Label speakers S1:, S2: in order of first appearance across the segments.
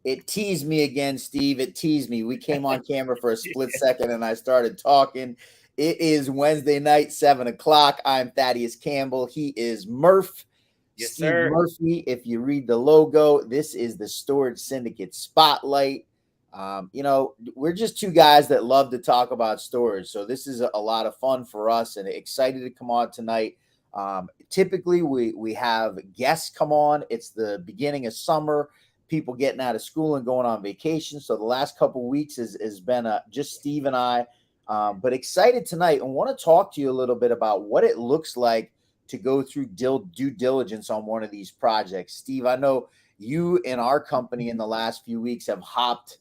S1: It teased me again, Steve. It teased me. We came on camera for a split second and I started talking. It is Wednesday night, 7 o'clock. I'm Thaddeus Campbell. He is Murph.
S2: Yes,
S1: Steve
S2: sir.
S1: Murphy. If you read the logo, this is the Storage Syndicate Spotlight. We're just two guys that love to talk about storage. So this is a lot of fun for us and excited to come on tonight. Typically, we have guests come on. It's the beginning of summer, people getting out of school and going on vacation. So the last couple of weeks has been just Steve and I, but excited tonight and want to talk to you a little bit about what it looks like to go through due diligence on one of these projects. Steve, I know you and our company in the last few weeks have hopped,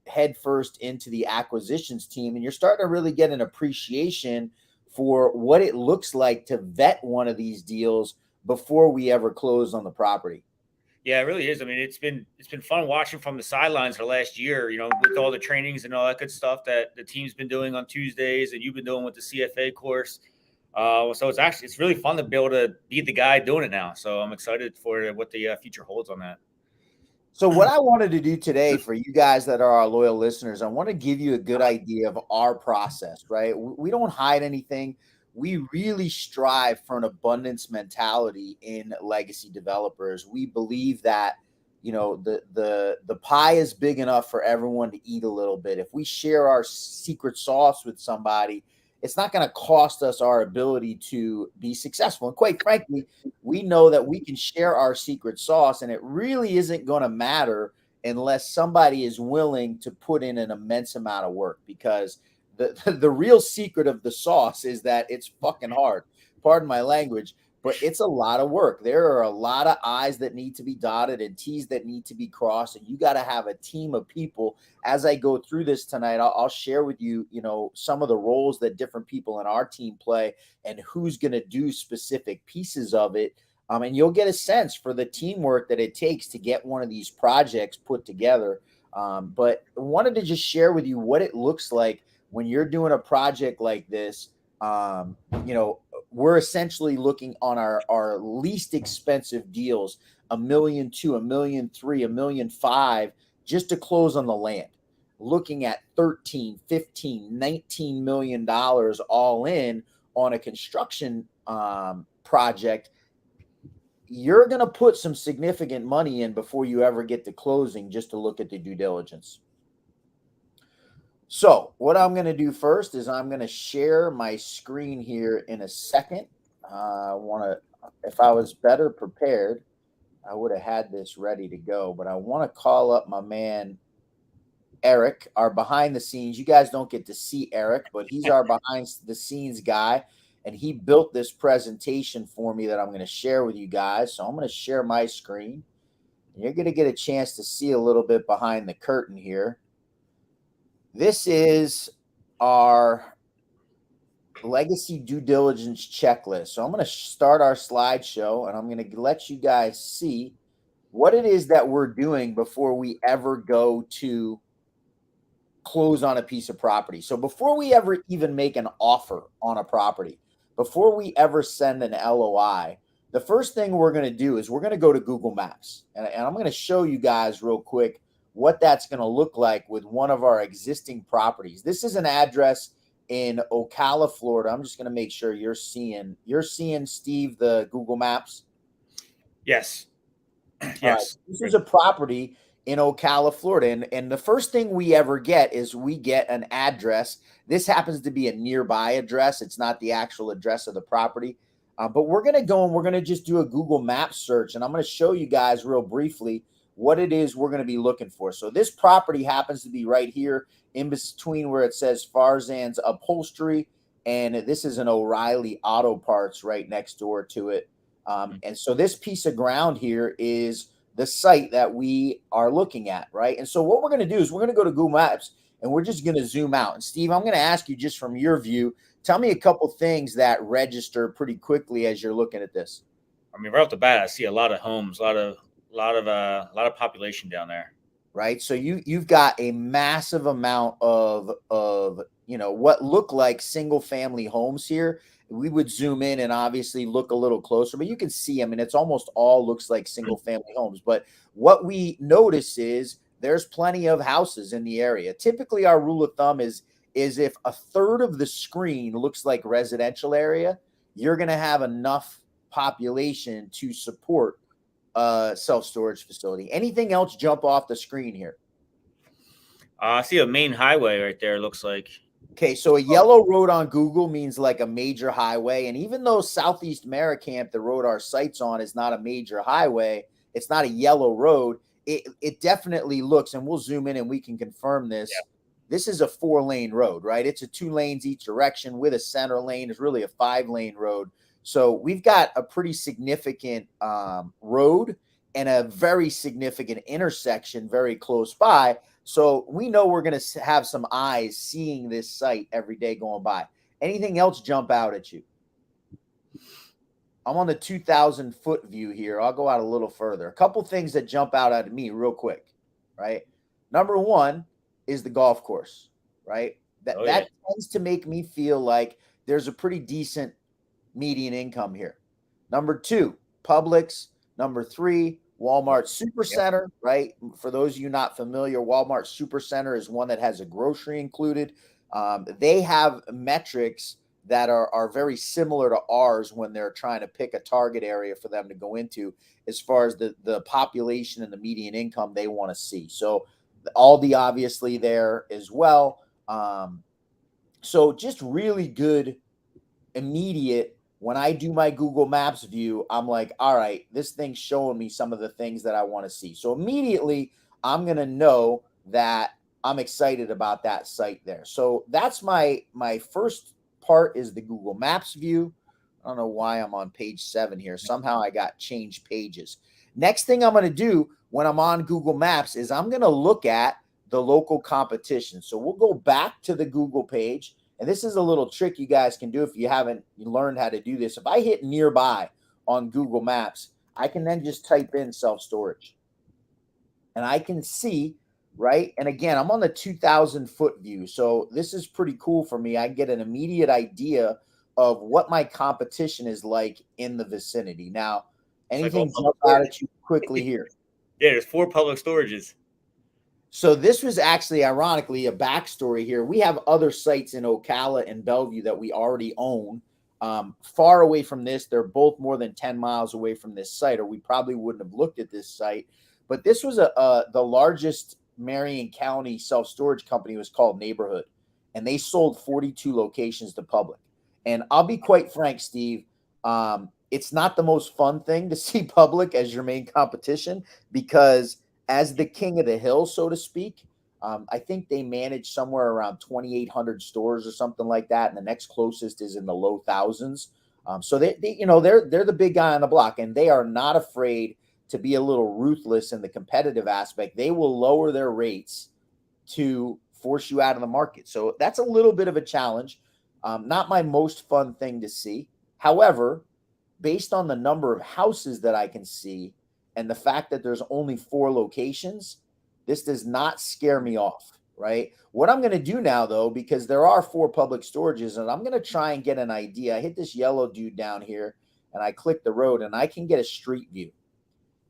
S1: headfirst into the acquisitions team, and you're starting to really get an appreciation for what it looks like to vet one of these deals before we ever close on the property.
S2: Yeah, it really is. I mean, it's been fun watching from the sidelines for the last year, with all the trainings and all that good stuff that the team's been doing on Tuesdays and you've been doing with the CFA course. So it's really fun to be able to be the guy doing it now. So I'm excited for what the future holds on that.
S1: So what I wanted to do today for you guys that are our loyal listeners, I want to give you a good idea of our process, right? We don't hide anything. We really strive for an abundance mentality in legacy developers. We believe that, the pie is big enough for everyone to eat a little bit. If we share our secret sauce with somebody, it's not going to cost us our ability to be successful. And quite frankly, we know that we can share our secret sauce and it really isn't going to matter unless somebody is willing to put in an immense amount of work, because the real secret of the sauce is that it's fucking hard. Pardon my language, but it's a lot of work. There are a lot of I's that need to be dotted and T's that need to be crossed. And you got to have a team of people. As I go through this tonight, I'll share with you, some of the roles that different people in our team play and who's going to do specific pieces of it. And you'll get a sense for the teamwork that it takes to get one of these projects put together. But I wanted to just share with you what it looks like when you're doing a project like this. We're essentially looking on our least expensive deals, $1.2 million, $1.3 million, $1.5 million, just to close on the land. Looking at 13, 15, $19 million all in on a construction project. You're going to put some significant money in before you ever get to closing just to look at the due diligence. So what I'm going to do first is I'm going to share my screen here in a second. If I was better prepared, I would have had this ready to go, but I want to call up my man, Eric, our behind the scenes. You guys don't get to see Eric, but he's our behind the scenes guy. And he built this presentation for me that I'm going to share with you guys. So I'm going to share my screen. You're going to get a chance to see a little bit behind the curtain here. This is our legacy due diligence checklist. So I'm going to start our slideshow and I'm going to let you guys see what it is that we're doing before we ever go to close on a piece of property. So before we ever even make an offer on a property, before we ever send an LOI, the first thing we're going to do is we're going to go to Google Maps. And I'm going to show you guys real quick what that's going to look like with one of our existing properties. This is an address in Ocala, Florida. I'm just going to make sure you're seeing, Steve, the Google Maps.
S2: Yes.
S1: Yes. Right. This is a property in Ocala, Florida. And the first thing we ever get is we get an address. This happens to be a nearby address. It's not the actual address of the property. But we're going to go and we're going to just do a Google Maps search. And I'm going to show you guys real briefly what it is we're going to be looking for. So this property happens to be right here in between where it says Farzan's Upholstery, and this is an O'Reilly Auto Parts right next door to it. And so this piece of ground here is the site that we are looking at, right? And so what we're going to do is we're going to go to Google Maps and we're just going to zoom out. And Steve, I'm going to ask you just from your view, tell me a couple things that register pretty quickly as you're looking at this.
S2: I mean, right off the bat, I see a lot of homes, a lot of population down there.
S1: Right. So you've got a massive amount of what look like single family homes here. We would zoom in and obviously look a little closer, but you can see, I mean, it's almost all looks like single family homes. But what we notice is there's plenty of houses in the area. Typically, our rule of thumb is if a third of the screen looks like residential area, you're going to have enough population to support a self-storage facility. Anything else jump off the screen here?
S2: I see a main highway right there. Looks like.
S1: Okay, so a yellow road on Google means like a major highway. And even though Southeast Maricamp, the road our site's on, is not a major highway, it's not a yellow road. It definitely looks, and we'll zoom in and we can confirm this.
S2: Yeah.
S1: This is a 4-lane road, right? It's a 2 lanes each direction with a center lane. It's really a 5-lane road. So we've got a pretty significant road and a very significant intersection very close by. So we know we're going to have some eyes seeing this site every day going by. Anything else jump out at you? I'm on the 2,000-foot view here. I'll go out a little further. A couple things that jump out at me real quick, right? Number one is the golf course, right? That tends to make me feel like there's a pretty decent median income here. Number two, Publix. Number three, Walmart Supercenter, right? For those of you not familiar, Walmart Supercenter is one that has a grocery included. They have metrics that are very similar to ours when they're trying to pick a target area for them to go into as far as the population and the median income they want to see. So Aldi obviously there as well. So just really good immediate. When I do my Google Maps view, I'm like, all right, this thing's showing me some of the things that I want to see. So immediately I'm going to know that I'm excited about that site there. So that's my first part is the Google Maps view. I don't know why I'm on page 7 here. Somehow I got changed pages. Next thing I'm going to do when I'm on Google Maps is I'm going to look at the local competition. So we'll go back to the Google page. And this is a little trick you guys can do if you haven't learned how to do this. If I hit nearby on Google Maps, I can then just type in self-storage. And I can see, right? And again, I'm on the 2,000-foot view. So this is pretty cool for me. I get an immediate idea of what my competition is like in the vicinity. Now, anything jump out at you quickly here?
S2: Yeah, there's 4 public storages.
S1: So this was actually, ironically, a backstory here. We have other sites in Ocala and Bellevue that we already own. Far away from this, they're both more than 10 miles away from this site, or we probably wouldn't have looked at this site. But this was the largest Marion County self-storage company was called Neighborhood, and they sold 42 locations to public. And I'll be quite frank, Steve, it's not the most fun thing to see public as your main competition because as the king of the hill, so to speak, I think they manage somewhere around 2,800 stores or something like that, and the next closest is in the low thousands. So they're the big guy on the block, and they are not afraid to be a little ruthless in the competitive aspect. They will lower their rates to force you out of the market. So that's a little bit of a challenge. Not my most fun thing to see. However, based on the number of houses that I can see and the fact that there's only 4 locations, this does not scare me off, right? What I'm going to do now, though, because there are 4 public storages, and I'm going to try and get an idea. I hit this yellow dude down here, and I click the road, and I can get a street view.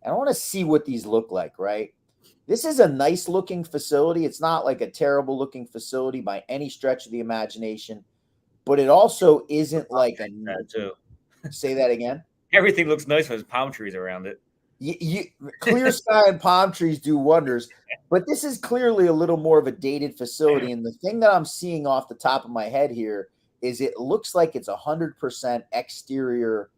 S1: And I want to see what these look like, right? This is a nice-looking facility. It's not like a terrible-looking facility by any stretch of the imagination, but it also isn't like a
S2: too.
S1: Say that again.
S2: Everything looks nice with palm trees around it.
S1: Clear sky and palm trees do wonders, but this is clearly a little more of a dated facility. And the thing that I'm seeing off the top of my head here is it looks like it's 100% exterior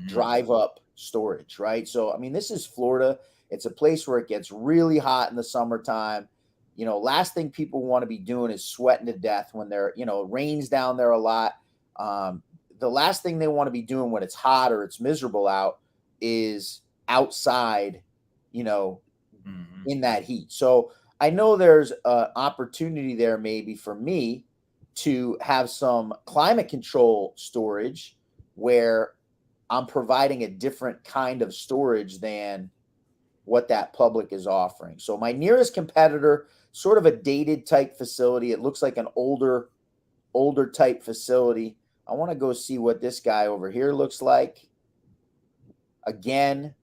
S1: drive up storage, right? So, I mean, this is Florida. It's a place where it gets really hot in the summertime. Last thing people want to be doing is sweating to death when it rains down there a lot. The last thing they want to be doing when it's hot or it's miserable out is outside, in that heat. So I know there's an opportunity there maybe for me to have some climate control storage where I'm providing a different kind of storage than what that public is offering. So my nearest competitor, sort of a dated type facility. It looks like an older older type facility. I want to go see what this guy over here looks like. Again,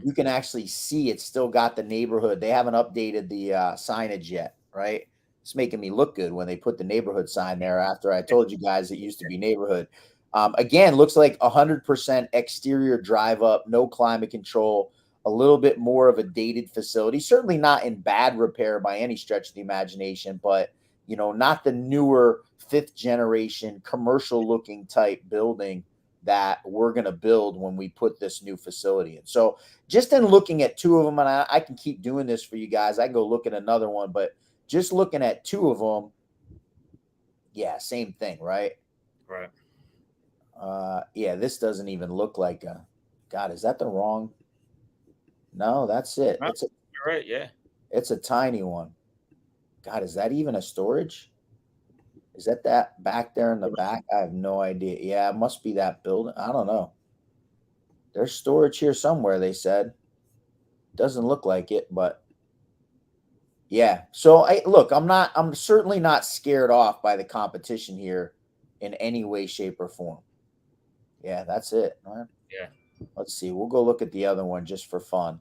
S1: you can actually see it's still got the neighborhood. They haven't updated the signage yet, right? It's making me look good when they put the neighborhood sign there after I told you guys it used to be neighborhood. Again, looks like 100% exterior drive up, no climate control, a little bit more of a dated facility. Certainly not in bad repair by any stretch of the imagination, but not the newer fifth generation commercial looking type building that we're going to build when we put this new facility in. So just in looking at two of them, and I can keep doing this for you guys. I can go look at another one, but just looking at two of them, yeah, same thing, right?
S2: Right.
S1: Yeah, this doesn't even look like a. God, is that the wrong? No, that's it.
S2: No, you're right. Yeah.
S1: It's a tiny one. God, is that even a storage? Is that back there in the back? I have no idea. Yeah, it must be that building. I don't know. There's storage here somewhere, they said. Doesn't look like it, but yeah. So I'm certainly not scared off by the competition here in any way, shape, or form. Yeah, that's it. All right.
S2: Yeah.
S1: Let's see. We'll go look at the other one just for fun.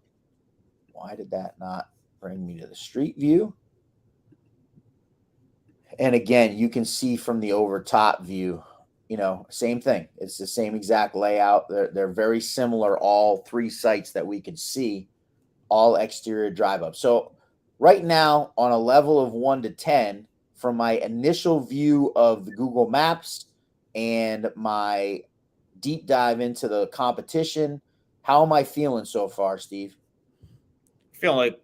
S1: Why did that not bring me to the street view? And again, you can see from the over top view, same thing. It's the same exact layout. They're very similar, all three sites that we could see, all exterior drive up. So right now, on a level of 1 to 10, from my initial view of the Google Maps and my deep dive into the competition, how am I feeling so far, Steve?
S2: Feeling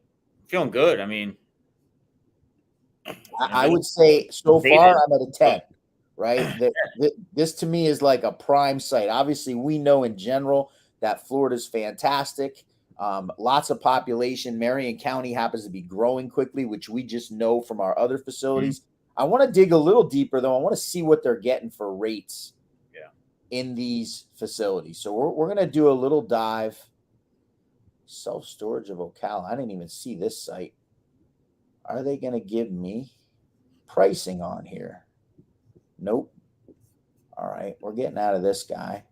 S2: good. I mean,
S1: I would say so far I'm at a 10, right? This to me is like a prime site. Obviously, we know in general that Florida's fantastic. Lots of population. Marion County happens to be growing quickly, which we just know from our other facilities. I want to dig a little deeper, though. I want to see what they're getting for rates in these facilities. So we're going to do a little dive. Self-storage of Ocala. I didn't even see this site. Are they going to give me pricing on here? Nope. All right, we're getting out of this guy.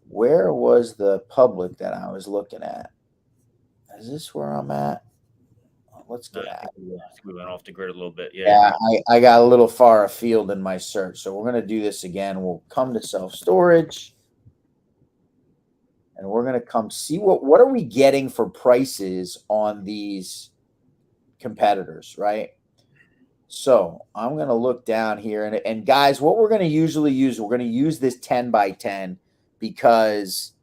S1: Where was the public that I was looking at? Is this where I'm at? Let's get out of here.
S2: I think we went off the grid a little bit.
S1: Yeah, I got a little far afield in my search. So we're going to do this again. We'll come to self-storage. And we're going to come see what are we getting for prices on these competitors, right? So I'm going to look down here. And guys, what we're going to usually use, we're going to use this 10 by 10 because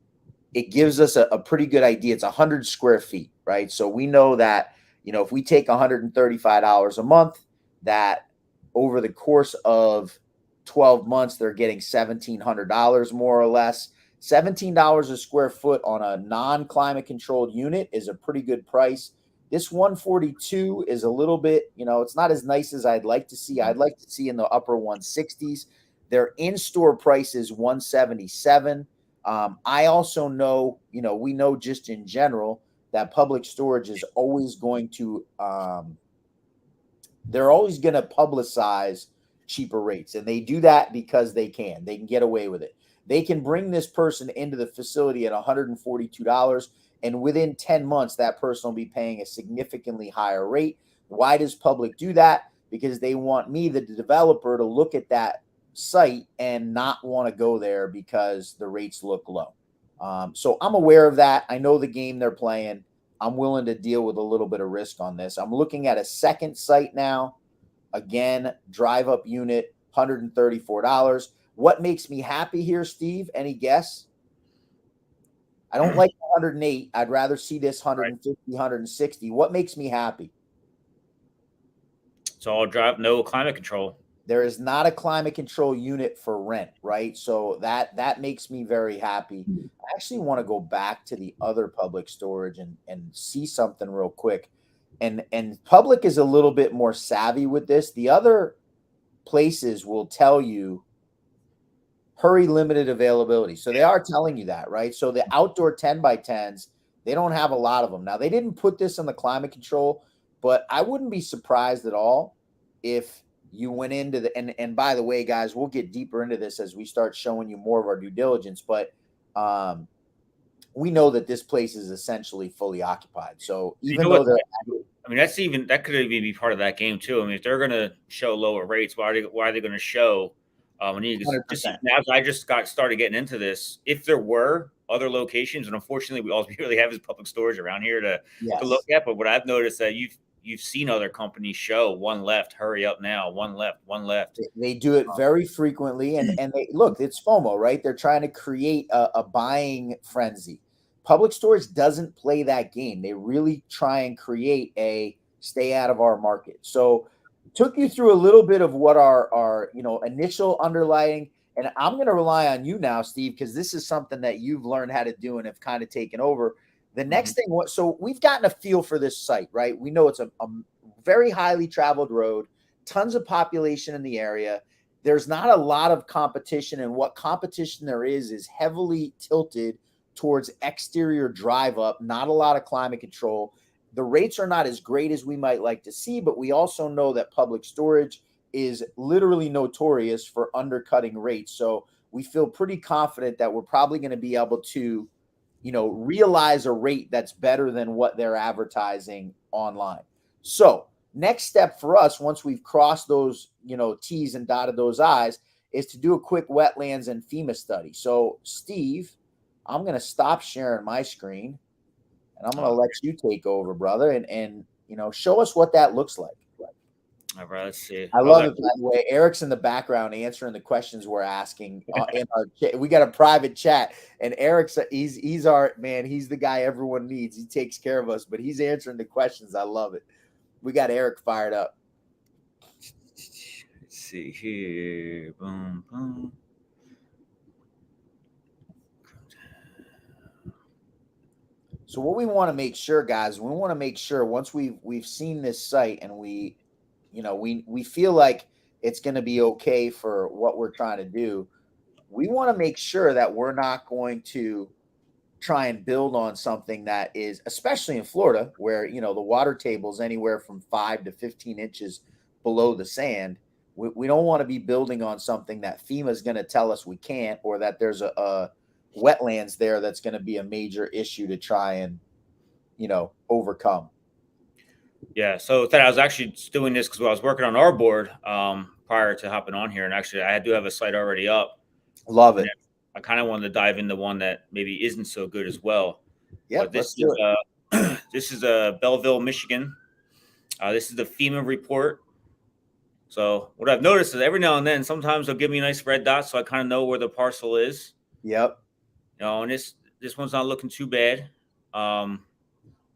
S1: it gives us a pretty good idea. It's 100 square feet, right? So we know that, if we take $135 a month, that over the course of 12 months, they're getting $1,700 more or less. $17 a square foot on a non-climate controlled unit is a pretty good price. This 142 is a little bit, it's not as nice as I'd like to see. I'd like to see in the upper 160s. Their in-store price is 177. I also know, we know just in general that Public Storage is always going to, they're always going to publicize cheaper rates. And they do that because they can get away with it. They can bring this person into the facility at $142. And within 10 months, that person will be paying a significantly higher rate. Why does Public do that? Because they want me, the developer, to look at that site and not want to go there because the rates look low. So I'm aware of that. I know the game they're playing. I'm willing to deal with a little bit of risk on this. I'm looking at a second site now. Again, drive up unit, $134. What makes me happy here, Steve? Any guess? I don't like 108. I'd rather see this 150, 160. What makes me happy?
S2: So I'll drive no climate control.
S1: There is not a climate control unit for rent, right? So that makes me very happy. I actually want to go back to the other Public Storage and see something real quick. And Public is a little bit more savvy with this. The other places will tell you hurry, limited availability. So they are telling you that, right? So the outdoor 10 by 10s, they don't have a lot of them. Now, they didn't put this on the climate control, but I wouldn't be surprised at all if you went into the and by the way, guys, we'll get deeper into this as we start showing you more of our due diligence, but we know that this place is essentially fully occupied. So
S2: You
S1: even
S2: know
S1: though
S2: what?
S1: they're
S2: I mean, that could even be part of that game too. I mean, if they're going to show lower rates, why are they going to show? When you just
S1: 100%.
S2: now, I just got started getting into this. If there were other locations, and unfortunately, all we really have is public storage around here to look
S1: Yes.
S2: at. But what I've noticed that you've seen other companies show one left, hurry up now, one left, one left.
S1: They do it very frequently, and they look, it's FOMO, right? They're trying to create a buying frenzy. Public storage doesn't play that game. They really try and create a stay out of our market. So took you through a little bit of what our initial underlying, and I'm going to rely on you now, Steve, because this is something that you've learned how to do and have kind of taken over. The next thing, so we've gotten a feel for this site, right? We know it's a very highly traveled road, tons of population in the area. There's not a lot of competition, and what competition there is heavily tilted towards exterior drive up, not a lot of climate control. The rates are not as great as we might like to see, but we also know that public storage is literally notorious for undercutting rates. So we feel pretty confident that we're probably going to be able to, realize a rate that's better than what they're advertising online. So next step for us, once we've crossed those, T's and dotted those I's, is to do a quick wetlands and FEMA study. So Steve, I'm going to stop sharing my screen and I'm going to let you take over, brother, and show us what that looks like.
S2: All right, let's see.
S1: I love it, by the way. Eric's in the background answering the questions we're asking in our chat. We got a private chat, and Eric's he's our man. He's the guy everyone needs. He takes care of us, but he's answering the questions. I love it. We got Eric fired up.
S2: Let's see here. Boom, boom.
S1: So what we want to make sure, guys, we want to make sure once we've seen this site and we feel like it's going to be okay for what we're trying to do, we want to make sure that we're not going to try and build on something that is, especially in Florida, where the water table is anywhere from 5 to 15 inches below the sand. We don't want to be building on something that FEMA is going to tell us we can't, or that there's a wetlands there that's going to be a major issue to try and overcome.
S2: Yeah, so I was actually doing this because I was working on our board prior to hopping on here, and actually I do have a site already up.
S1: Love it.
S2: I kind of wanted to dive into one that maybe isn't so good as well.
S1: Yeah,
S2: this is Belleville, Michigan. This is the FEMA report. So what I've noticed is every now and then, sometimes they'll give me a nice red dot, so I kind of know where the parcel is.
S1: Yep.
S2: And this one's not looking too bad.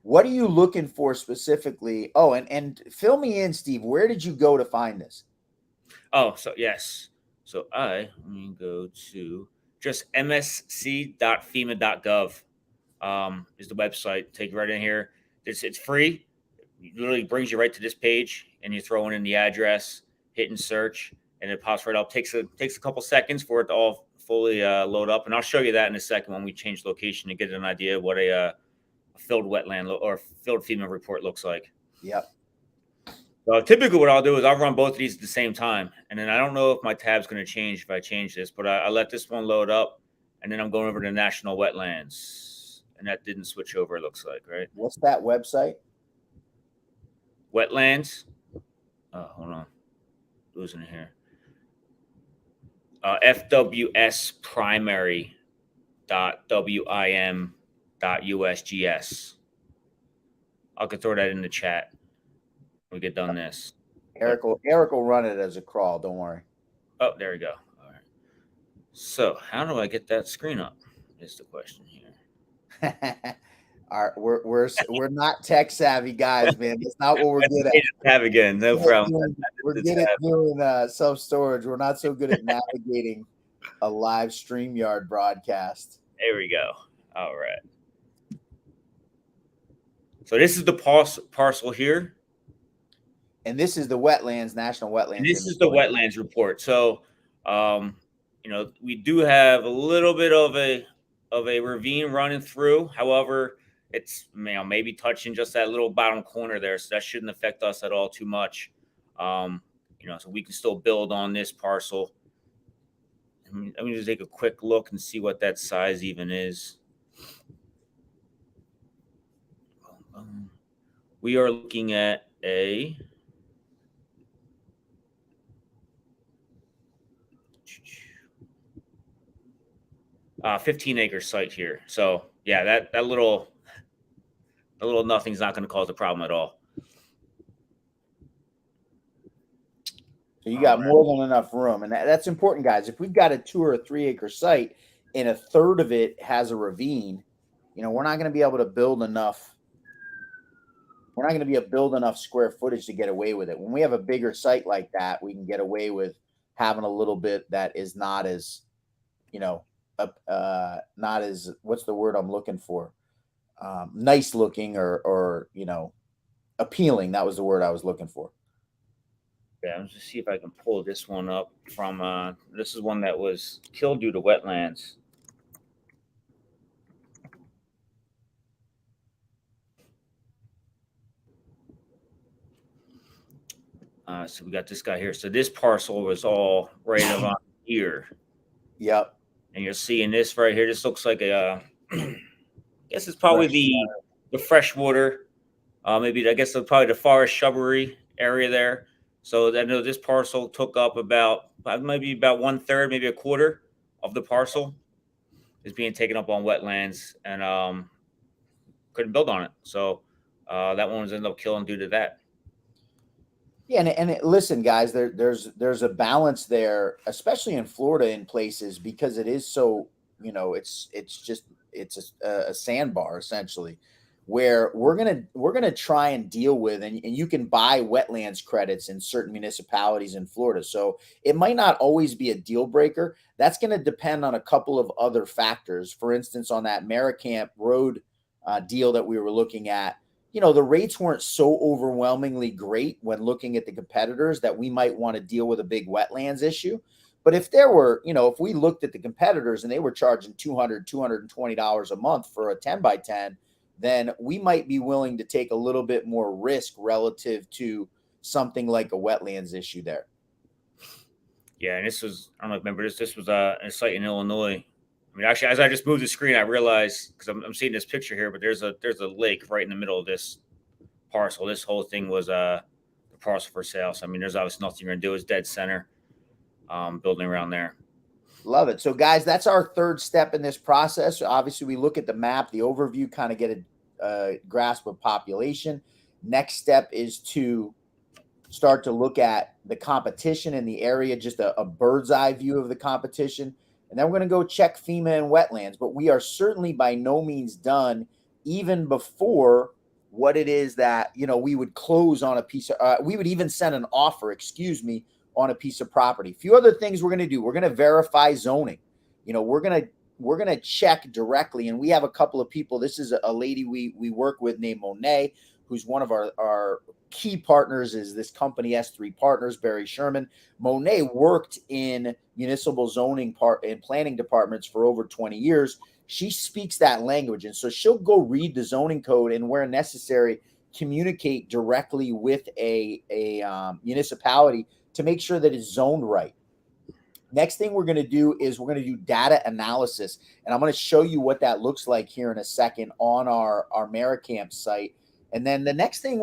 S1: What are you looking for specifically? Oh, and fill me in, Steve. Where did you go to find this?
S2: Oh, so yes. So let me go to just msc.fema.gov is the website. Take it right in here. It's free. It literally brings you right to this page, and you're throwing in the address, hitting search, and it pops right up. Takes a couple seconds for it to all fully load up, and I'll show you that in a second when we change location to get an idea of what a filled wetland or filled FEMA report looks like.
S1: Yep.
S2: So typically what I'll do is I'll run both of these at the same time. And then I don't know if my tab's going to change if I change this, but I let this one load up, and then I'm going over to national wetlands. And that didn't switch over, it looks like, right?
S1: What's that website?
S2: Wetlands. Hold on. Losing it here. fwsprimary.wim.usgs. I could throw that in the chat when we get done this.
S1: Eric will run it as a crawl. Don't worry.
S2: Oh, there we go. All right. So how do I get that screen up? Is the question here.
S1: All right, we're not tech savvy guys, man. That's not what we're good at.
S2: Tab again, no problem.
S1: We're good at doing self storage. We're not so good at navigating a live StreamYard broadcast.
S2: There we go. All right. So this is the parcel here.
S1: And this is the wetlands, national wetlands.
S2: And this is the wetlands report. So, we do have a little bit of a ravine running through. However, it's maybe touching just that little bottom corner there, so that shouldn't affect us at all too much. so we can still build on this parcel. Let me just take a quick look and see what that size even is. We are looking at a 15-acre site here. So yeah, that little nothing's not going to cause a problem at all.
S1: So you got more than enough room, and that's important, guys. If we've got a 2 or 3 acre site and a third of it has a ravine, we're not going to be able to build enough. We're not going to be able to build enough square footage to get away with it. When we have a bigger site like that, we can get away with having a little bit that is not as, not as, what's the word I'm looking for? Nice looking or appealing. That was the word I was looking for.
S2: Yeah, let's just see if I can pull this one up from. This is one that was killed due to wetlands. So we got this guy here. So this parcel was all right around here.
S1: Yep.
S2: And you're seeing this right here. This looks like a. I guess it's probably the freshwater. Maybe I guess probably the forest shrubbery area there. So I know this parcel took up maybe about 1/3, maybe a quarter of the parcel is being taken up on wetlands, and couldn't build on it. So that one was ended up killing due to that.
S1: Yeah, listen, guys, there's a balance there, especially in Florida in places because it is so, it's a sandbar essentially, where we're gonna try and deal with, and you can buy wetlands credits in certain municipalities in Florida. So it might not always be a deal breaker. That's going to depend on a couple of other factors. For instance, on that Maricamp Road deal that we were looking at, the rates weren't so overwhelmingly great when looking at the competitors that we might want to deal with a big wetlands issue. But if there were, if we looked at the competitors and they were charging $220 a month for a 10 by 10, then we might be willing to take a little bit more risk relative to something like a wetlands issue there.
S2: Yeah, and this was, I don't know if you remember this was a site in Illinois. I mean, actually, as I just moved the screen, I realized, because I'm seeing this picture here, but there's a lake right in the middle of this parcel. This whole thing was the parcel for sale. So I mean, there's obviously nothing you're gonna do. It's dead center, building around there.
S1: Love it. So, guys, that's our third step in this process. Obviously, we look at the map, the overview, kind of get a grasp of population. Next step is to start to look at the competition in the area, just a bird's eye view of the competition. And then we're going to go check FEMA and wetlands. But we are certainly by no means done, even before what it is that, we would close on a piece of, we would even send an offer, on a piece of property. A few other things we're going to do. We're going to verify zoning. We're going to check directly. And we have a couple of people. This is a lady we work with named Monet, who's one of our key partners is this company S3 Partners, Barry Sherman. Monet worked in municipal zoning and planning departments for over 20 years. She speaks that language. And so she'll go read the zoning code and where necessary, communicate directly with a municipality to make sure that it's zoned right. Next thing we're going to do is we're going to do data analysis. And I'm going to show you what that looks like here in a second on our Maricamp site. And then the last thing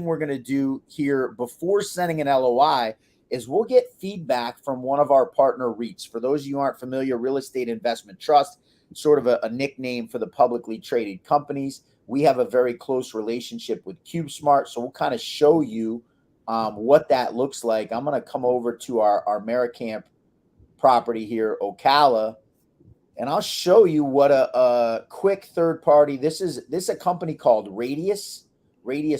S1: we're going to do here before sending an LOI is we'll get feedback from one of our partner REITs. For those of you who aren't familiar, Real Estate Investment Trust, sort of a nickname for the publicly traded companies. We have a very close relationship with CubeSmart. So we'll kind of show you what that looks like. I'm going to come over to our Maricamp property here, Ocala, and I'll show you what a quick third party. This is a company called Radius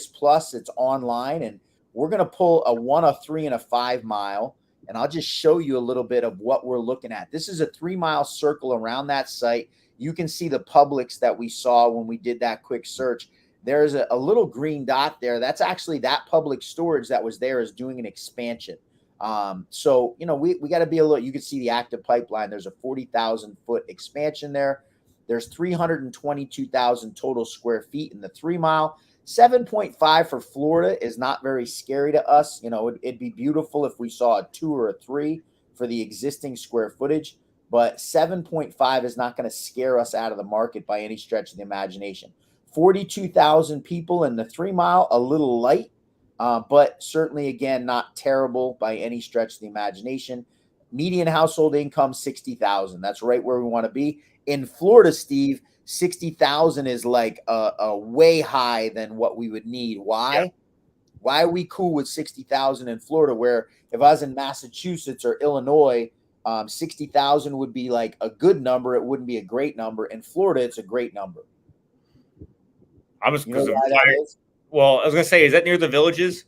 S1: Plus. It's online, and we're going to pull a 1, a 3, and a 5 mile. And I'll just show you a little bit of what we're looking at. This is a 3-mile circle around that site. You can see the Publix that we saw when we did that quick search. There's a little green dot there. That's actually that Publix storage that was there is doing an expansion. So, we got to be a little, you can see the active pipeline. There's a 40,000 foot expansion there. There's 322,000 total square feet in the 3 mile. 7.5 for Florida is not very scary to us. You know, it'd be beautiful if we saw a 2 or a 3 for the existing square footage, but 7.5 is not going to scare us out of the market by any stretch of the imagination. 42,000 people in the 3 mile, a little light, but certainly, again, not terrible by any stretch of the imagination. Median household income, 60,000. That's right where we want to be. In Florida, Steve, 60,000 is like a way high than what we would need. Why?
S2: Yeah.
S1: Why are we cool with 60,000 in Florida? Where if I was in Massachusetts or Illinois, 60,000 would be like a good number. It wouldn't be a great number. In Florida, it's a great number.
S2: I was
S1: You know
S2: because
S1: why that is?
S2: well, I was gonna say, is that near the villages?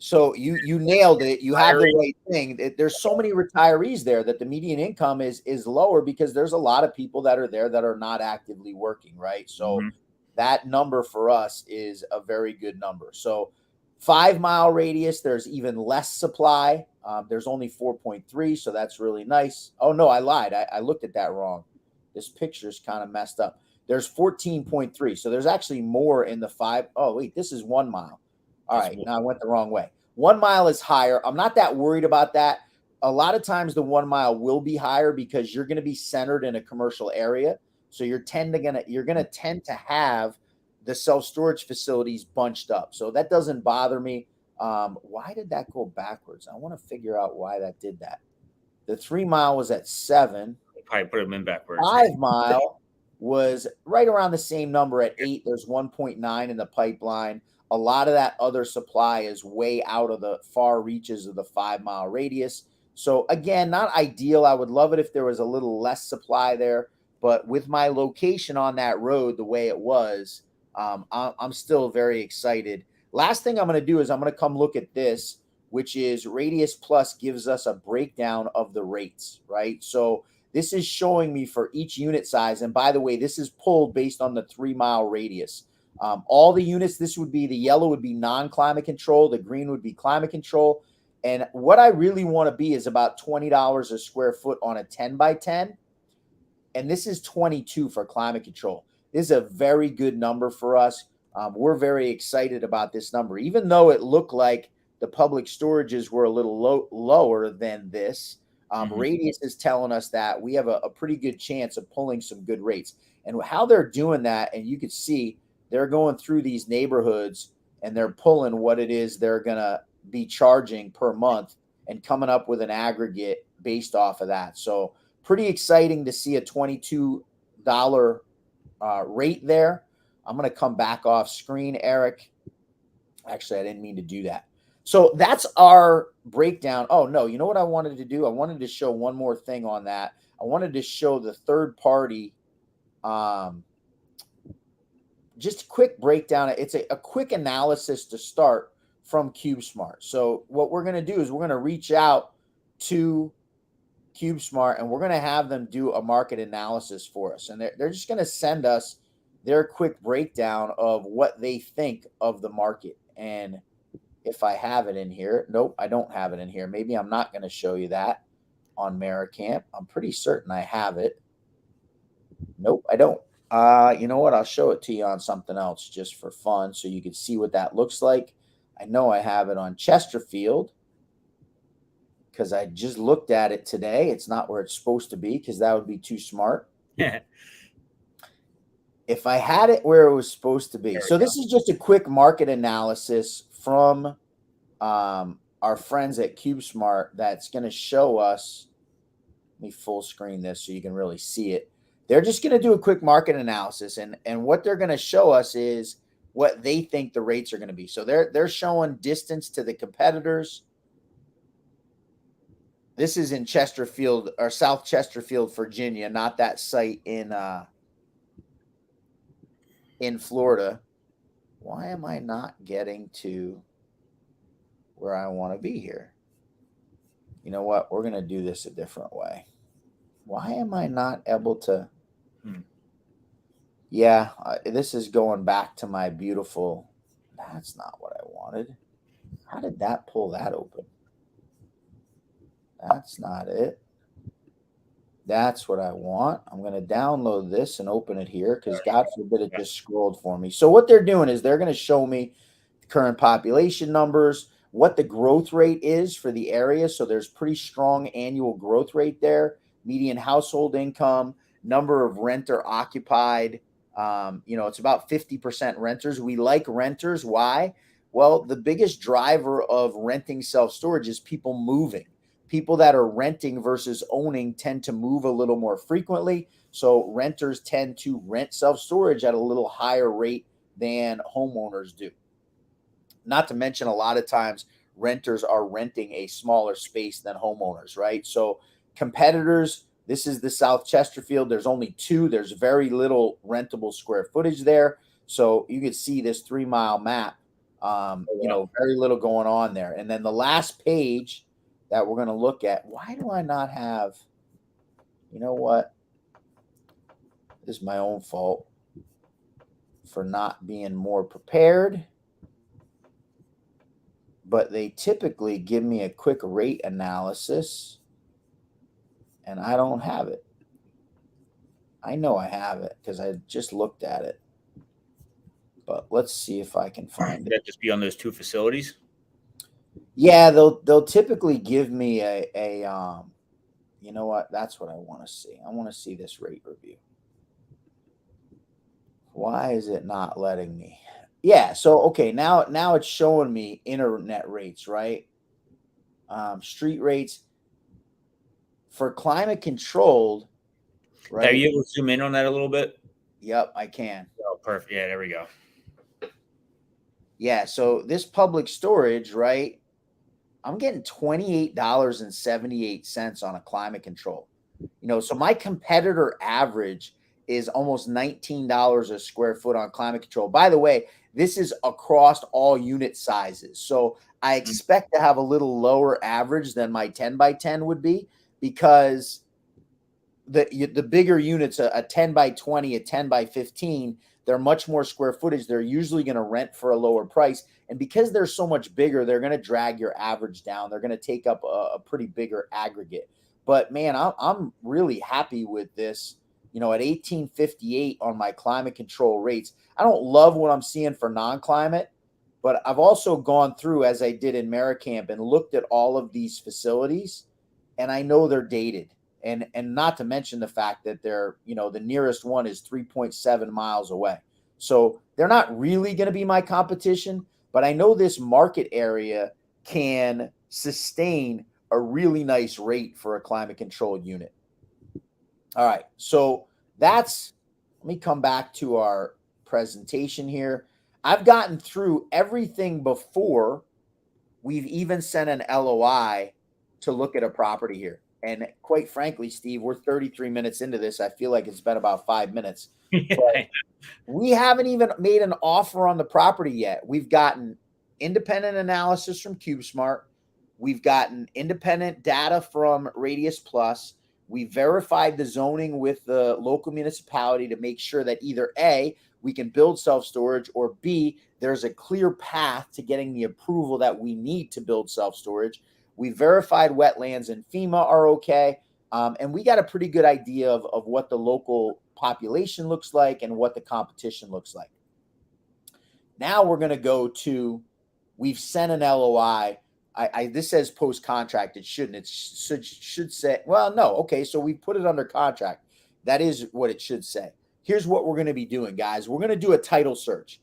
S1: So you nailed it. You have the
S2: Retirees?
S1: right thing. There's so many retirees there that the median income is lower because there's a lot of people that are there that are not actively working, right? So
S2: Mhm.
S1: that number for us is a very good number. So 5 mile radius, there's even less supply. There's only 4.3, so that's really nice. Oh no, I lied. I looked at that wrong. This picture's kind of messed up. There's 14.3, so there's actually more in the 5. Oh wait, this is 1 mile. All right, now I went the wrong way. 1 mile is higher. I'm not that worried about that. A lot of times the 1 mile will be higher because you're going to be centered in a commercial area. So you're gonna tend to have the self-storage facilities bunched up. So that doesn't bother me. Why did that go backwards? I want to figure out why that did that. The 3 mile was at 7.
S2: Probably put them in backwards.
S1: 5 mile was right around the same number at 8. There's 1.9 in the pipeline. A lot of that other supply is way out of the far reaches of the 5 mile radius. So again, not ideal. I would love it if there was a little less supply there, but with my location on that road the way it was, I'm still very excited. Last thing I'm going to do is I'm going to come look at this, which is Radius Plus gives us a breakdown of the rates, right? So this is showing me for each unit size. And by the way, this is pulled based on the 3 mile radius. All the units, this would be the yellow would be non-climate control. The green would be climate control. And what I really want to be is about $20 a square foot on a 10 by 10. And this is 22 for climate control. This is a very good number for us. We're very excited about this number, even though it looked like the public storages were a little lower than this. Radius is telling us that we have a pretty good chance of pulling some good rates. And how they're doing that, and you could see they're going through these neighborhoods and they're pulling what it is they're going to be charging per month and coming up with an aggregate based off of that. So pretty exciting to see a $22 rate there. I'm going to come back off screen, Eric. Actually, I didn't mean to do that. So that's our breakdown. Oh, no, you know what I wanted to do? I wanted to show one more thing on that. I wanted to show the third party, just a quick breakdown. It's a quick analysis to start from CubeSmart. So what we're going to do is we're going to reach out to CubeSmart and we're going to have them do a market analysis for us. And they're just going to send us their quick breakdown of what they think of the market. And if I have it in here, nope, I don't have it in here. Maybe I'm not going to show you that on Maricamp. I'm pretty certain I have it. Nope, I don't. You know what? I'll show it to you on something else just for fun so you can see what that looks like. I know I have it on Chesterfield because I just looked at it today. It's not where it's supposed to be because that would be too smart.
S2: Yeah.
S1: If I had it where it was supposed to be. So this is just a quick market analysis from our friends at CubeSmart that's going to show us. Let me full screen this so you can really see it. They're just going to do a quick market analysis, and what they're going to show us is what they think the rates are going to be. So they're showing distance to the competitors. This is in Chesterfield or South Chesterfield, Virginia, not that site in Florida. Why am I not getting to where I want to be here? You know what? We're going to do this a different way. Why am I not able to? Yeah, this is going back to my beautiful. That's not what I wanted. How did that pull that open? That's not it. That's what I want. I'm going to download this and open it here because God forbid it just scrolled for me. So what they're doing is they're going to show me the current population numbers, what the growth rate is for the area. So there's pretty strong annual growth rate there. Median household income, number of renter occupied. It's about 50% renters. We like renters. Why? Well, the biggest driver of renting self-storage is people moving. People that are renting versus owning tend to move a little more frequently. So renters tend to rent self-storage at a little higher rate than homeowners do. Not to mention, a lot of times renters are renting a smaller space than homeowners, right? So competitors, this is the South Chesterfield. There's only two. There's very little rentable square footage there. So you can see this 3 mile map. Very little going on there. And then the last page that we're going to look at. Why do I not have, you know what? This is my own fault for not being more prepared. But they typically give me a quick rate analysis, and I don't have it. I know I have it because I just looked at it. But let's see if I can find it.
S2: That just be on those two facilities?
S1: Yeah, they'll typically give me you know what? That's what I want to see. I want to see this rate review. Why is it not letting me? Yeah, so okay, now it's showing me internet rates, right? Street rates for climate controlled, right?
S2: Are you able to zoom in on that a little bit?
S1: Yep, I can.
S2: Oh, perfect. Yeah, there we go.
S1: Yeah, so this public storage, right? I'm getting $28.78 on a climate control. So my competitor average is almost $19 a square foot on climate control. By the way, this is across all unit sizes. So I expect to have a little lower average than my 10 by 10 would be because the bigger units, a 10 by 20, a 10 by 15, they're much more square footage. They're usually going to rent for a lower price. And because they're so much bigger, they're going to drag your average down. They're going to take up a pretty bigger aggregate. But man, I'm really happy with this. At 1858 on my climate control rates. I don't love what I'm seeing for non-climate, but I've also gone through, as I did in Maricamp, and looked at all of these facilities, and I know they're dated. And not to mention the fact that they're, the nearest one is 3.7 miles away. So they're not really going to be my competition, but I know this market area can sustain a really nice rate for a climate controlled unit. All right. So let me come back to our presentation here. I've gotten through everything before we've even sent an LOI to look at a property here. And quite frankly, Steve, we're 33 minutes into this. I feel like it's been about 5 minutes. But we haven't even made an offer on the property yet. We've gotten independent analysis from CubeSmart. We've gotten independent data from Radius Plus. We verified the zoning with the local municipality to make sure that either A, we can build self-storage, or B, there's a clear path to getting the approval that we need to build self-storage. We verified wetlands and FEMA are okay. And we got a pretty good idea of what the local population looks like and what the competition looks like. Now we're going to go to, we've sent an LOI. This says post-contract. It shouldn't. It should say, well, no. Okay, so we put it under contract. That is what it should say. Here's what we're going to be doing, guys. We're going to do a title search.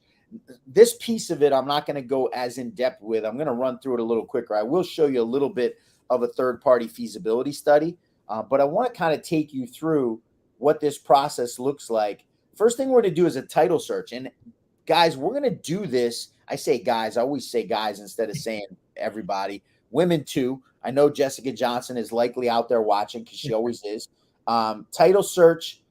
S1: This piece of it, I'm not going to go as in depth with. I'm going to run through it a little quicker. I will show you a little bit of a third-party feasibility study, but I want to kind of take you through what this process looks like. First thing we're going to do is a title search. And guys, we're going to do this. I say guys. I always say guys instead of saying everybody. Women too. I know Jessica Johnson is likely out there watching because she always is. Title search.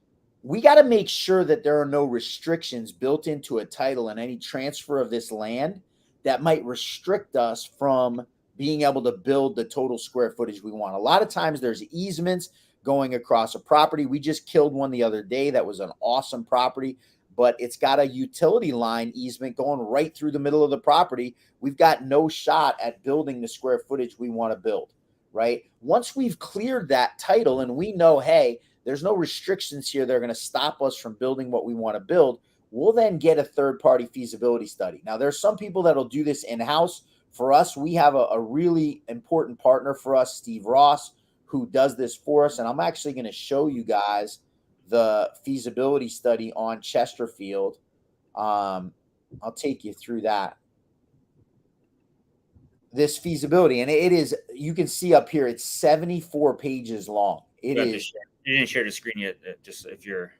S1: We got to make sure that there are no restrictions built into a title and any transfer of this land that might restrict us from being able to build the total square footage we want. A lot of times there's easements going across a property. We just killed one the other day that was an awesome property, but it's got a utility line easement going right through the middle of the property. We've got no shot at building the square footage we want to build, right? Once we've cleared that title and we know, hey, there's no restrictions here that are going to stop us from building what we want to build, we'll then get a third-party feasibility study. Now, there's some people that'll do this in-house. For us, we have a really important partner for us, Steve Ross, who does this for us. And I'm actually going to show you guys the feasibility study on Chesterfield. I'll take you through that. This feasibility, and it is, you can see up here, it's 74 pages long. It is.
S2: You didn't share the screen yet. Just if you're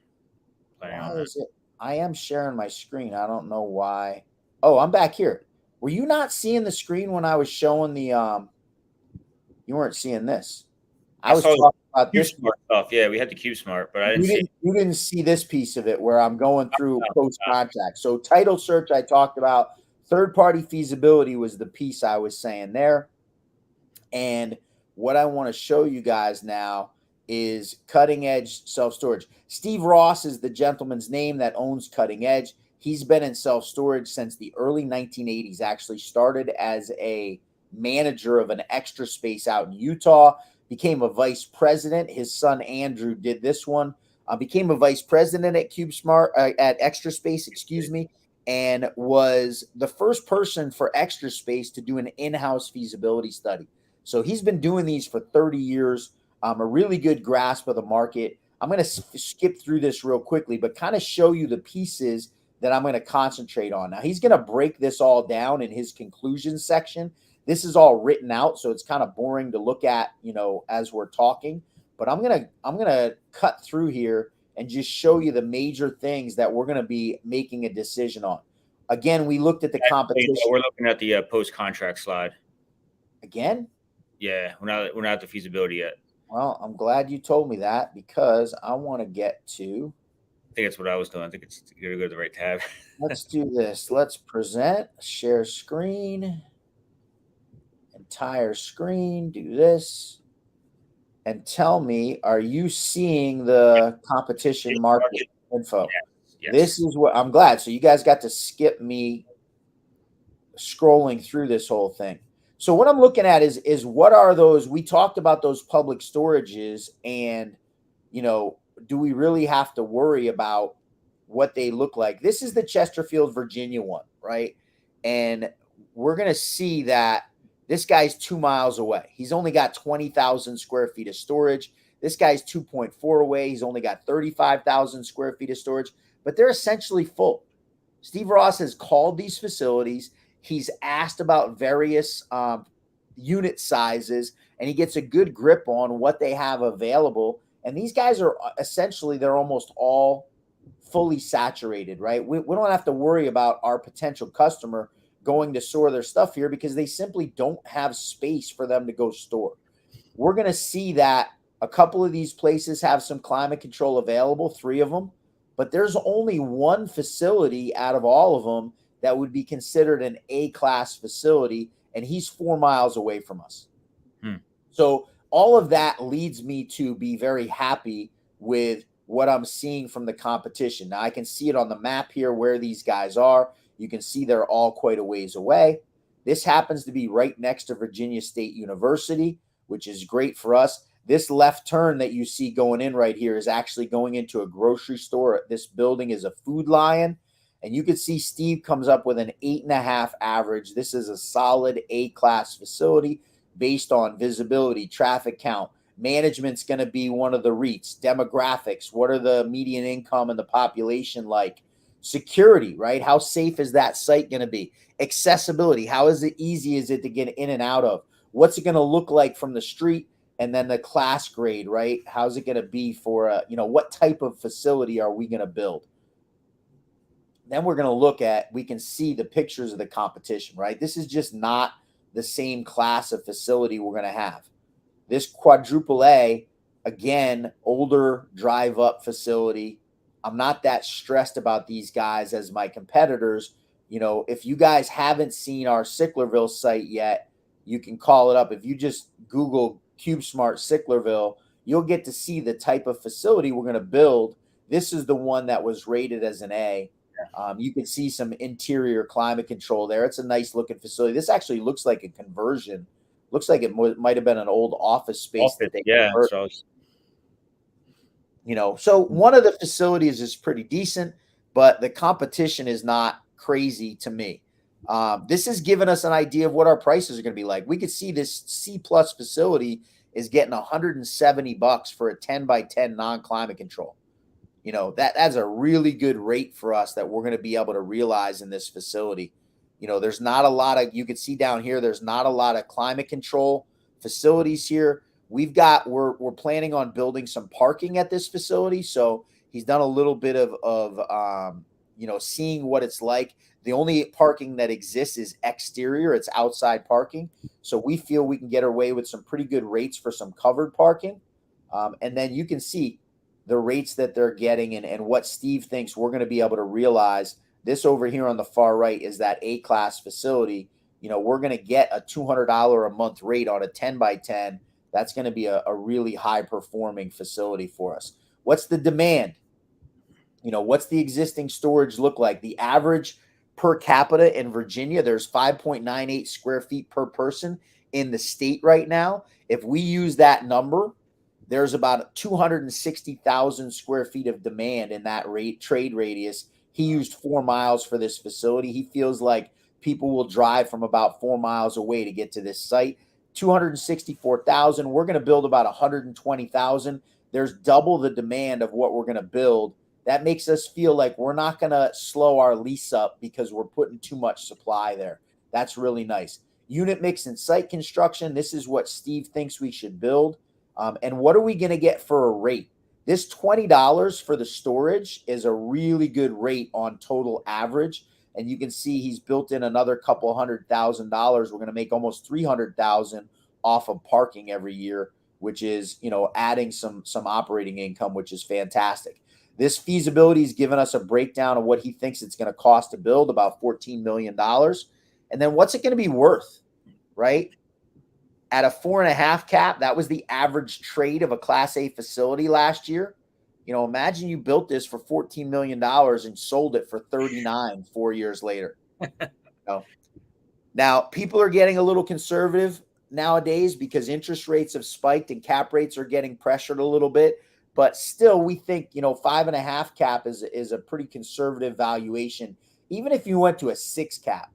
S2: planning on
S1: Why
S2: that.
S1: is it? I am sharing my screen. I don't know why. Oh, I'm back here. Were you not seeing the screen when I was showing the you weren't seeing this? I was talking about this
S2: stuff. Yeah, we had the CubeSmart, but I didn't see.
S1: You didn't see this piece of it where I'm going through post contract. So title search I talked about. Third party feasibility was the piece I was saying there. And what I want to show you guys now is Cutting Edge Self Storage. Steve Ross is the gentleman's name that owns Cutting Edge. He's been in self storage since the early 1980s. Actually started as a manager of an extra space out in Utah, became a vice president. His son Andrew did this one. Became a vice president at CubeSmart, at Extra Space, excuse me, and was the first person for Extra Space to do an in-house feasibility study. So he's been doing these for 30 years, a really good grasp of the market. I'm going to skip through this real quickly, but kind of show you the pieces that I'm going to concentrate on. Now, he's going to break this all down in his conclusion section. This is all written out, so it's kind of boring to look at, as we're talking. But I'm gonna cut through here and just show you the major things that we're going to be making a decision on. Again, we looked at the competition.
S2: We're looking at the post-contract slide.
S1: Again?
S2: Yeah, we're not at the feasibility yet.
S1: Well, I'm glad you told me that because I want to get to.
S2: I think that's what I was doing. I think it's you're going to go to the right tab.
S1: Let's do this. Let's present, share screen, entire screen, do this. And tell me, are you seeing the competition market info?
S2: Yes.
S1: This is what I'm glad. So you guys got to skip me scrolling through this whole thing. So what I'm looking at is what are those? We talked about those public storages, and do we really have to worry about what they look like? This is the Chesterfield, Virginia one, right? And we're going to see that this guy's 2 miles away. He's only got 20,000 square feet of storage. This guy's 2.4 away. He's only got 35,000 square feet of storage, but they're essentially full. Steve Ross has called these facilities. He's asked about various unit sizes, and he gets a good grip on what they have available. And these guys are essentially, they're almost all fully saturated, right? We don't have to worry about our potential customer going to store their stuff here because they simply don't have space for them to go store. We're going to see that a couple of these places have some climate control available, 3 of them, but there's only one facility out of all of them that would be considered an A-class facility, and he's 4 miles away from us. So all of that leads me to be very happy with what I'm seeing from the competition. Now, I can see it on the map here where these guys are. You can see they're all quite a ways away. This happens to be right next to Virginia State University, which is great for us. This left turn that you see going in right here is actually going into a grocery store. This building is a Food Lion. And you can see Steve comes up with an 8.5 average. This is a solid A-class facility based on visibility, traffic count. Management's going to be one of the REITs. Demographics, what are the median income and the population like? Security, right? How safe is that site going to be? Accessibility, how easy is it to get in and out of? What's it going to look like from the street? And then the class grade, right? How's it going to be for, what type of facility are we going to build? Then we're going to look at, we can see the pictures of the competition, right? This is just not the same class of facility we're going to have. This quadruple A, again, older drive-up facility. I'm not that stressed about these guys as my competitors. If you guys haven't seen our Sicklerville site yet, you can call it up. If you just Google CubeSmart Sicklerville, you'll get to see the type of facility we're going to build. This is the one that was rated as an A. You can see some interior climate control there. It's a nice looking facility. This actually looks like a conversion Looks like it might have been an old office space that they
S2: Yeah.
S1: converted.
S2: So
S1: So one of the facilities is pretty decent, but the competition is not crazy to me. This has given us an idea of what our prices are going to be like. We could see this C plus facility is getting $170 for a 10 by 10 non-climate control. That's a really good rate for us that we're going to be able to realize in this facility. There's not a lot of, you can see down here, there's not a lot of climate control facilities here. We're planning on building some parking at this facility. So he's done a little bit of seeing what it's like. The only parking that exists is exterior. It's outside parking. So we feel we can get away with some pretty good rates for some covered parking. And then you can see the rates that they're getting and what Steve thinks we're going to be able to realize. This over here on the far right is that A-class facility. We're going to get a $200 a month rate on a 10 by 10. That's going to be a really high performing facility for us. What's the demand? What's the existing storage look like? The average per capita in Virginia, there's 5.98 square feet per person in the state right now. If we use that number, there's about 260,000 square feet of demand in that trade radius. He used 4 miles for this facility. He feels like people will drive from about 4 miles away to get to this site. 264,000. We're going to build about 120,000. There's double the demand of what we're going to build. That makes us feel like we're not going to slow our lease up because we're putting too much supply there. That's really nice. Unit mix and site construction. This is what Steve thinks we should build. And what are we going to get for a rate? This $20 for the storage is a really good rate on total average. And you can see he's built in another couple $100,000. We're going to make almost $300,000 off of parking every year, which is, adding some operating income, which is fantastic. This feasibility has given us a breakdown of what he thinks it's going to cost to build, about $14 million. And then what's it going to be worth, right? At a 4.5 cap, that was the average trade of a Class A facility last year. Imagine you built this for $14 million and sold it for 39 4 years later. Now, people are getting a little conservative nowadays because interest rates have spiked and cap rates are getting pressured a little bit. But still, we think, 5.5 cap is a pretty conservative valuation. Even if you went to a 6 cap,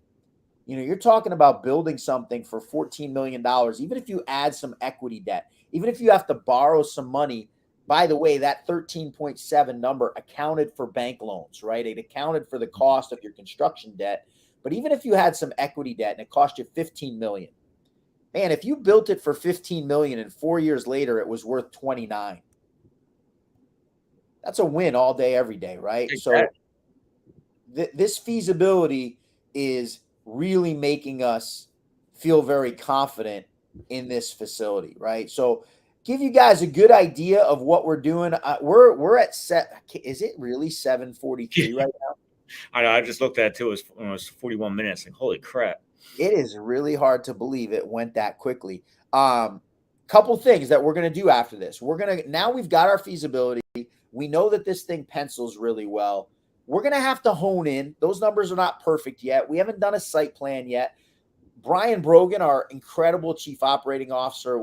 S1: you're talking about building something for $14 million. Even if you add some equity debt, even if you have to borrow some money, by the way, that 13.7 number accounted for bank loans, right? It accounted for the cost of your construction debt. But even if you had some equity debt and it cost you $15 million, man, if you built it for $15 million and 4 years later it was worth 29, that's a win all day, every day, right?
S2: exactly.
S1: So this feasibility is really making us feel very confident in this facility, right? So give you guys a good idea of what we're doing. We're at set. Is it really 7:43 right now?
S2: I know. I just looked at it too. It was 41 minutes. Like, holy crap!
S1: It is really hard to believe it went that quickly. Couple things that we're going to do after this. Now we've got our feasibility. We know that this thing pencils really well. We're going to have to hone in. Those numbers are not perfect yet. We haven't done a site plan yet. Brian Brogan, our incredible chief operating officer,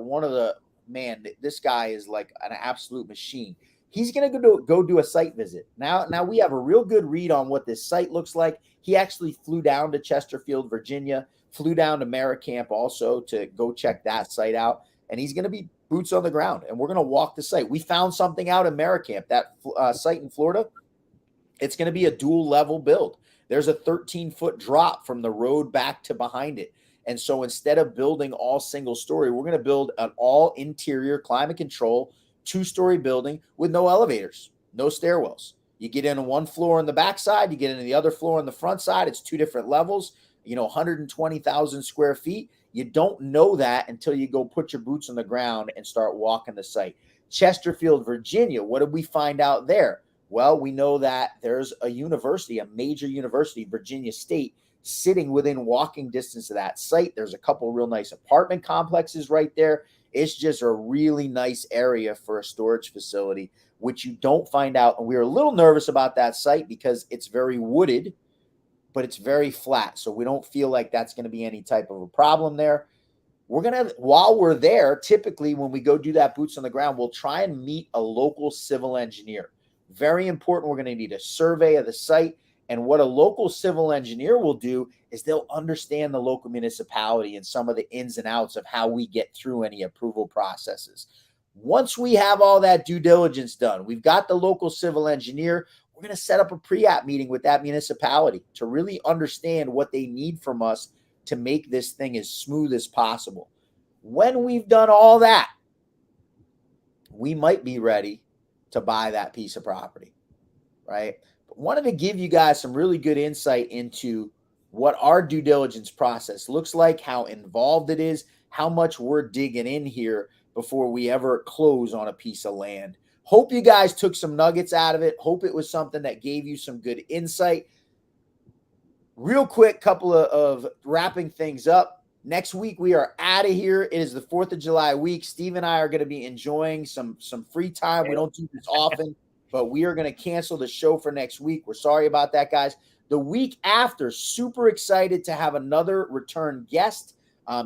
S1: this guy is like an absolute machine. He's going to go do a site visit. Now we have a real good read on what this site looks like. He actually flew down to Chesterfield, Virginia, flew down to Merricamp also to go check that site out. And he's going to be boots on the ground, and we're going to walk the site. We found something out in Merricamp, that site in Florida. It's going to be a dual level build. There's a 13-foot drop from the road back to behind it. And so instead of building all single story, we're going to build an all interior climate control 2-story building with no elevators, no stairwells. You get into one floor on the back side, you get into the other floor on the front side. It's 2 different levels, 120,000 square feet. You don't know that until you go put your boots on the ground and start walking the site. Chesterfield, Virginia, what did we find out there? Well, we know that there's a university, a major university, Virginia State, sitting within walking distance of that site. There's a couple real nice apartment complexes right there. It's just a really nice area for a storage facility, which you don't find out. And we were a little nervous about that site because it's very wooded, but it's very flat. So we don't feel like that's going to be any type of a problem there. While we're there, typically when we go do that boots on the ground, we'll try and meet a local civil engineer. Very important. We're going to need a survey of the site. And what a local civil engineer will do is they'll understand the local municipality and some of the ins and outs of how we get through any approval processes. Once we have all that due diligence done, we've got the local civil engineer, we're going to set up a pre-app meeting with that municipality to really understand what they need from us to make this thing as smooth as possible. When we've done all that, we might be ready to buy that piece of property, right? But wanted to give you guys some really good insight into what our due diligence process looks like, how involved it is, how much we're digging in here before we ever close on a piece of land. Hope you guys took some nuggets out of it. Hope it was something that gave you some good insight. Real quick, couple of wrapping things up. Next week, we are out of here. It is the 4th of July week. Steve and I are going to be enjoying some free time. We don't do this often, but we are going to cancel the show for next week. We're sorry about that, guys. The week after, super excited to have another return guest,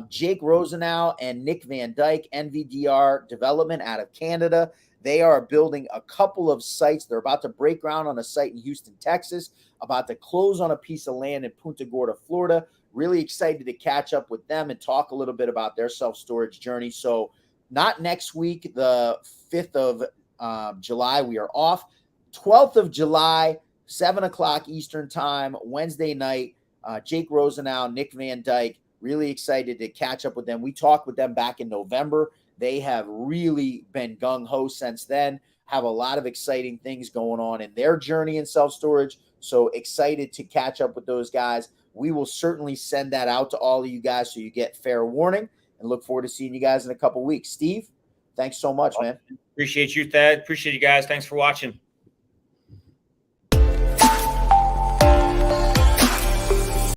S1: Jake Rosenau and Nick Van Dyke, NVDR Development out of Canada. They are building a couple of sites. They're about to break ground on a site in Houston, Texas, about to close on a piece of land in Punta Gorda, Florida. Really excited to catch up with them and talk a little bit about their self-storage journey. So not next week, the 5th of July, we are off. 12th of July, 7 o'clock Eastern time, Wednesday night, Jake Rosenau, Nick Van Dyke. Really excited to catch up with them. We talked with them back in November. They have really been gung-ho since then, have a lot of exciting things going on in their journey in self-storage. So excited to catch up with those guys. We will certainly send that out to all of you guys so you get fair warning, and look forward to seeing you guys in a couple weeks. Steve, thanks so much, man.
S2: Appreciate you, Thad. Appreciate you guys. Thanks for watching.